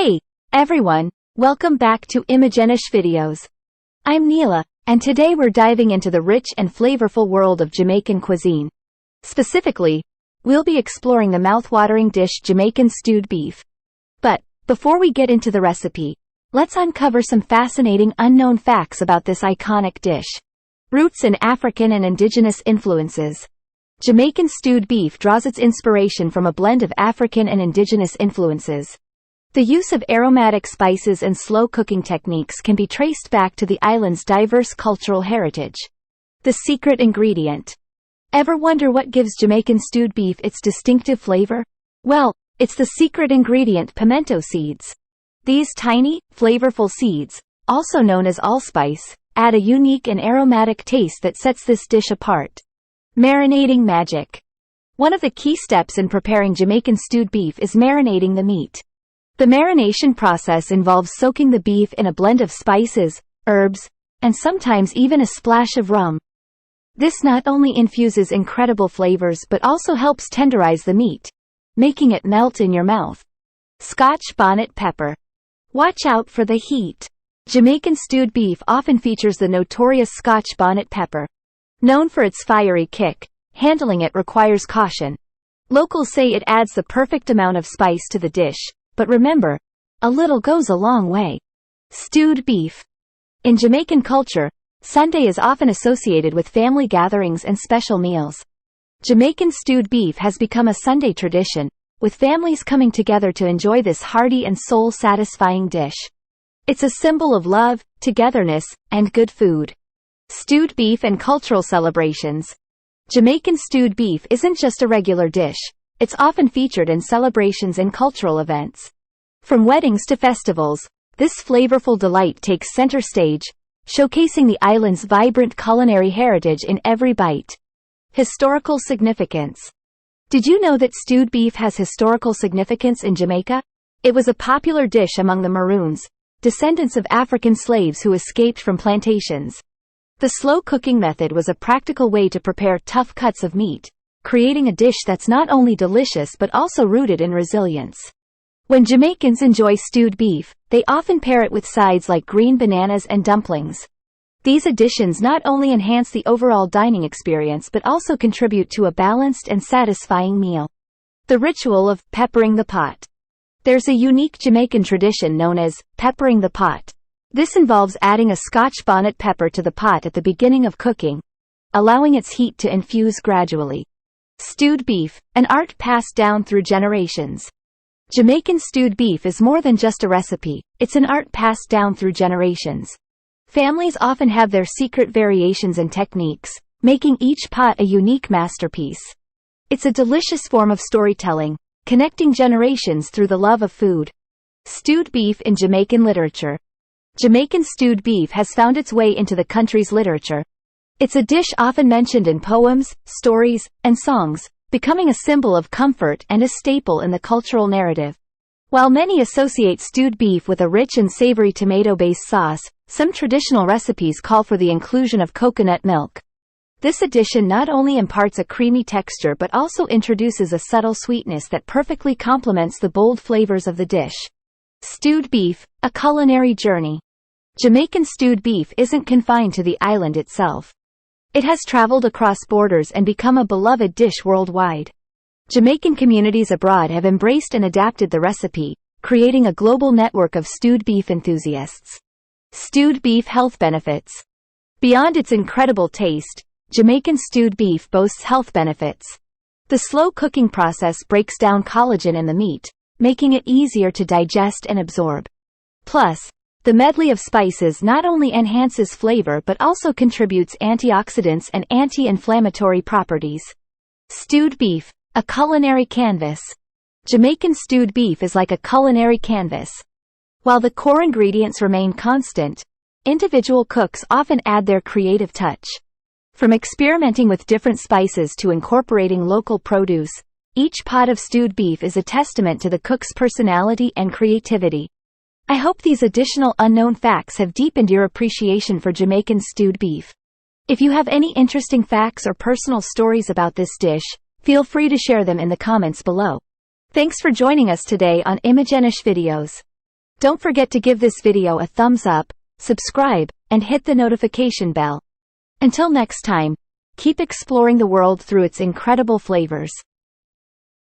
Hey, everyone, welcome back to Imagenish videos. I'm Neela, and today we're diving into the rich and flavorful world of Jamaican cuisine. Specifically, we'll be exploring the mouth-watering dish Jamaican stewed beef. But, before we get into the recipe, let's uncover some fascinating unknown facts about this iconic dish. Roots in African and indigenous influences. Jamaican stewed beef draws its inspiration from a blend of African and indigenous influences. The use of aromatic spices and slow cooking techniques can be traced back to the island's diverse cultural heritage. The secret ingredient. Ever wonder what gives Jamaican stewed beef its distinctive flavor? Well, it's the secret ingredient, pimento seeds. These tiny, flavorful seeds, also known as allspice, add a unique and aromatic taste that sets this dish apart. Marinating magic. One of the key steps in preparing Jamaican stewed beef is marinating the meat. The marination process involves soaking the beef in a blend of spices, herbs, and sometimes even a splash of rum. This not only infuses incredible flavors but also helps tenderize the meat, making it melt in your mouth. Scotch bonnet pepper. Watch out for the heat. Jamaican stewed beef often features the notorious Scotch bonnet pepper. Known for its fiery kick, handling it requires caution. Locals say it adds the perfect amount of spice to the dish. But remember, a little goes a long way. Stewed beef. In Jamaican culture, Sunday is often associated with family gatherings and special meals. Jamaican stewed beef has become a Sunday tradition, with families coming together to enjoy this hearty and soul-satisfying dish. It's a symbol of love, togetherness, and good food. Stewed beef and cultural celebrations. Jamaican stewed beef isn't just a regular dish. It's often featured in celebrations and cultural events. From weddings to festivals, this flavorful delight takes center stage, showcasing the island's vibrant culinary heritage in every bite. Historical significance. Did you know that stewed beef has historical significance in Jamaica? It was a popular dish among the Maroons, descendants of African slaves who escaped from plantations. The slow cooking method was a practical way to prepare tough cuts of meat, creating a dish that's not only delicious but also rooted in resilience. When Jamaicans enjoy stewed beef, they often pair it with sides like green bananas and dumplings. These additions not only enhance the overall dining experience but also contribute to a balanced and satisfying meal. The ritual of peppering the pot. There's a unique Jamaican tradition known as peppering the pot. This involves adding a Scotch bonnet pepper to the pot at the beginning of cooking, allowing its heat to infuse gradually. Stewed beef, an art passed down through generations. Jamaican stewed beef is more than just a recipe, it's an art passed down through generations. Families often have their secret variations and techniques, making each pot a unique masterpiece. It's a delicious form of storytelling, connecting generations through the love of food. Stewed beef in Jamaican literature. Jamaican stewed beef has found its way into the country's literature. It's a dish often mentioned in poems, stories, and songs, becoming a symbol of comfort and a staple in the cultural narrative. While many associate stewed beef with a rich and savory tomato-based sauce, some traditional recipes call for the inclusion of coconut milk. This addition not only imparts a creamy texture but also introduces a subtle sweetness that perfectly complements the bold flavors of the dish. Stewed beef, a culinary journey. Jamaican stewed beef isn't confined to the island itself. It has traveled across borders and become a beloved dish worldwide. Jamaican communities abroad have embraced and adapted the recipe, creating a global network of stewed beef enthusiasts. Stewed beef health benefits. Beyond its incredible taste, Jamaican stewed beef boasts health benefits. The slow cooking process breaks down collagen in the meat, making it easier to digest and absorb. Plus, the medley of spices not only enhances flavor but also contributes antioxidants and anti-inflammatory properties. Stewed beef, a culinary canvas. Jamaican stewed beef is like a culinary canvas. While the core ingredients remain constant, individual cooks often add their creative touch. From experimenting with different spices to incorporating local produce, each pot of stewed beef is a testament to the cook's personality and creativity. I hope these additional unknown facts have deepened your appreciation for Jamaican stewed beef. If you have any interesting facts or personal stories about this dish, feel free to share them in the comments below. Thanks for joining us today on Imagenish videos. Don't forget to give this video a thumbs up, subscribe, and hit the notification bell. Until next time, keep exploring the world through its incredible flavors.